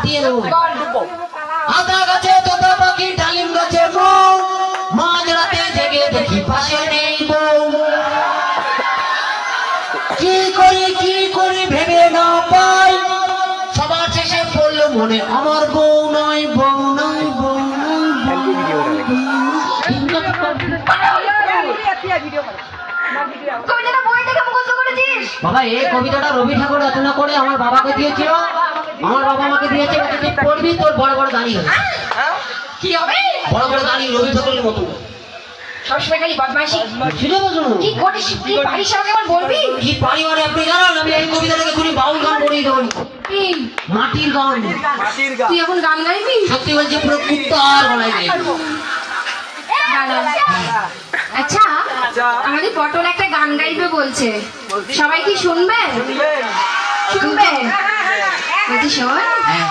ফাটিয়ে দেবো। আদা গাছে তোতা পাখি, ডালিম গাছে বউ, মাঝ রাতে জেগে দেখি পাশে নেই বউ। কি করি ভেবে না পাই, সবার শেষে পড়লো মনে আমার বউ নয়, বউ নয়, বউ নয়। বাবা এই কবিতাটা রবি ঠাকুর রচনা করে আমার বাবাকে দিয়েছিল, আমার বাবা আমাকে দিয়েছে, তুই পড়বি তোর বড় বড় দাঁড়ি হবে। কি হবে? বড় বড় দাঁড়ি রবি ঠাকুরের মতো। সবসময় খালি বদমাইশি শুনে বসুন কি করিস, কি পারিস আমাকে আমার বলবি? কি পারি মানে আপনি জানেন, আমি এই কবিতাটাকে খুবই বাউল গান করেই দেবো। কি মাটির গান। তুই এখন গান গাইবি? সত্যি বলছি পুরো কুত্তার গলায় গাই। আচ্ছা আমাদের পটল একটা গান গাইবে বলছে, সবাই কি শুনবে? শুনবে? বলছি শোন হ্যাঁ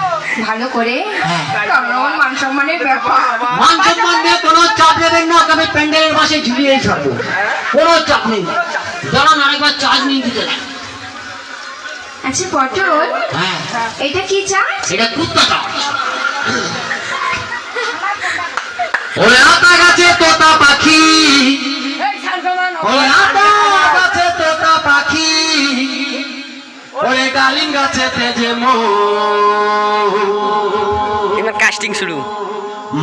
ভালো করে, হ্যাঁ। কারণ মান সম্মানের ব্যাপার। মান সম্মান নিয়ে কোনো চাপ নেবেন না, আমি প্যান্ডেলের পাশে ঝুলিয়ে ছাড়বো, কোনো চাপ নেই। দাঁড়ান আরেকবার চার্জ নিয়ে দিতে দেন। আচ্ছা পটল, হ্যাঁ এটা কি চাষ? এটা কুত্তা চাপ। ওরে আতা গাছে তোতা পাখি, ওরে আতা গাছে তোতা পাখি, ওরে ডালিম গাছে তেজে মৌ। এবার কাস্টিং শুরু।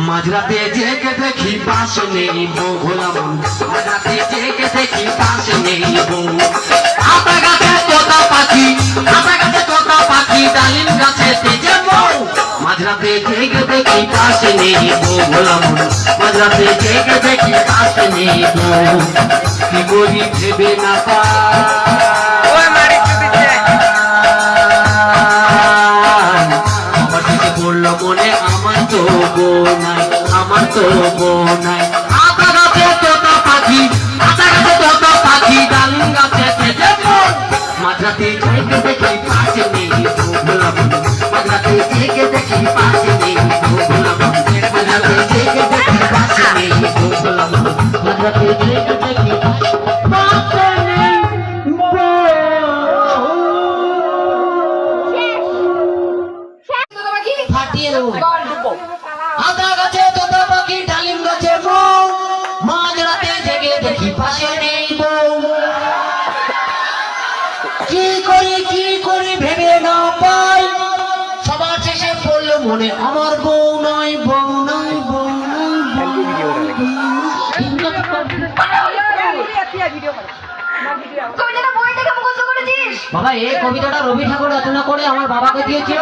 মাঝরাতে জেগে দেখি পাশ নেই বউ, হলাম মাঝরাতে জেগে দেখি পাশ নেই বউ। আতা গাছে তোতা পাখি, আতা গাছে তোতা পাখি, ডালিম গাছে তেজে মৌ। মাঝরাতে জেগে দেখি পাশ নেই বউ, হলাম মাঝরাতে জেগে দেখি পাশ নেই বউ। কি করি ভেবে না ওই মারি দিচ্ছে। আমার দিকে পড়লো মনে আমার তো বউ নাই, আমার তো বউ নাই। আতা গাছে তোতা পাখি, আতা গাছে তোতা পাখি, ডালিম গাছে তেজে মৌ। মাঝরাতে জেগে দেখি পাশে নেই বউ, হলাম মাঝরাতে জেগে দেখি পাশে নেই বউ, হলাম মাঝরাতে জেগে দেখি পাশে নেই বউ, হলাম মাঝরাতে জেগে দেখি পাশে নেই বউ। ফাটিয়ে দেবো। আদা গাছে তোতা পাখি, ডালিম গাছে বউ, মাঝ রাতে জেগে দেখি পাশে নেই বউ। কি করি ভেবে না পাই, সবার শেষে পড়লো মনে আমার বউ নয়, বউ নয়, বউ নয়। কবিতাটা বই থেকে মুখস্থ করেছিস? বাবা এই কবিতাটা রবি ঠাকুর রচনা করে আমার বাবাকে দিয়েছিল,